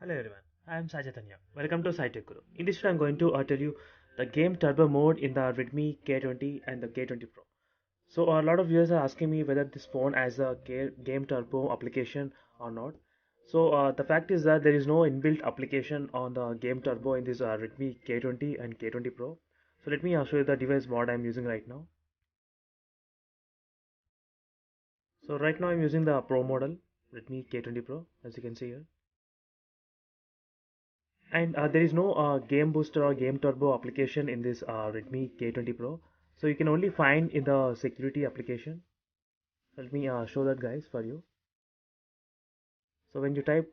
Hello everyone, I am Sajatanya. Welcome to SciTech. In this video, I'm going to tell you the game turbo mode in the Redmi K20 and the K20 Pro. So a lot of viewers are asking me whether this phone has a game turbo application or not. So the fact is that there is no inbuilt application on the game turbo in this Redmi K20 and K20 Pro. So let me show you the device mod I'm using right now. So right now I'm using the Pro model Redmi K20 Pro, as you can see here. And there is no game booster or game turbo application in this Redmi K20 Pro. So you can only find in the security application. Let me show that guys for you. So when you type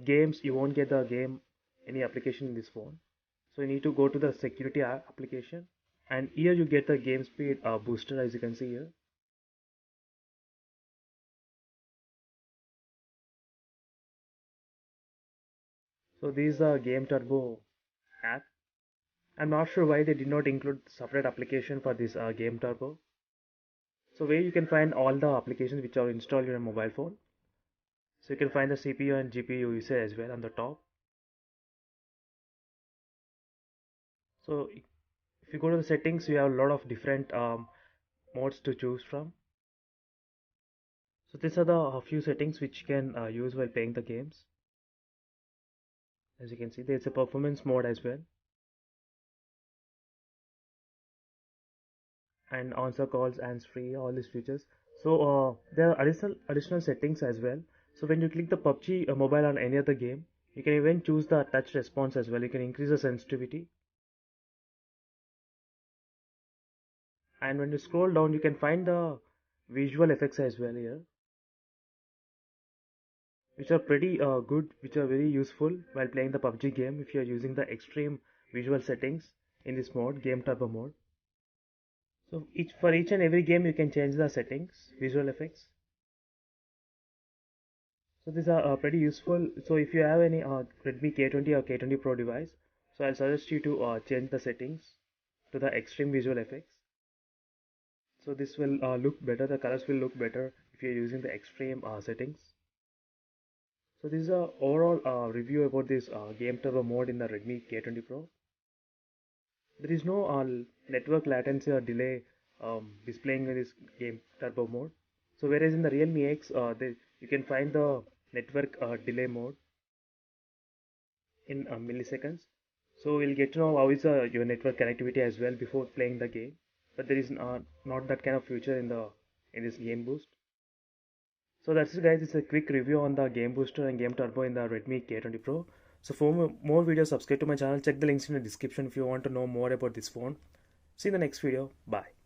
games, you won't get the game any application in this phone. So you need to go to the security application, and here you get the game speed booster, as you can see here. So this is the game turbo app. I'm not sure why they did not include separate application for this game turbo. So where you can find all the applications which are installed in a mobile phone. So you can find the CPU and GPU usage as well on the top. So if you go to the settings, you have a lot of different modes to choose from. So these are the few settings which you can use while playing the games. As you can see, there's a performance mode as well, and answer calls, hands-free, all these features. So there are additional settings as well. So when you click the PUBG mobile on any other game, you can even choose the touch response as well. You can increase the sensitivity. And when you scroll down, you can find the visual effects as well here, which are pretty good, which are very useful while playing the PUBG game if you are using the extreme visual settings in this mode, game turbo mode. So for each and every game you can change the settings, visual effects. So these are pretty useful. So if you have any Redmi K20 or K20 Pro device, so I'll suggest you to change the settings to the extreme visual effects. So this will look better, the colors will look better if you're using the extreme settings. So this is a overall review about this game turbo mode in the Redmi K20 Pro. There is no network latency or delay displaying in this game turbo mode. So whereas in the Realme X, you can find the network delay mode in milliseconds. So we'll get to know how is your network connectivity as well before playing the game. But there is not that kind of feature in this game boost. So that's it guys, it's a quick review on the game booster and game turbo in the Redmi K20 Pro. So for more videos, subscribe to my channel, check the links in the description if you want to know more about this phone. See you in the next video, bye.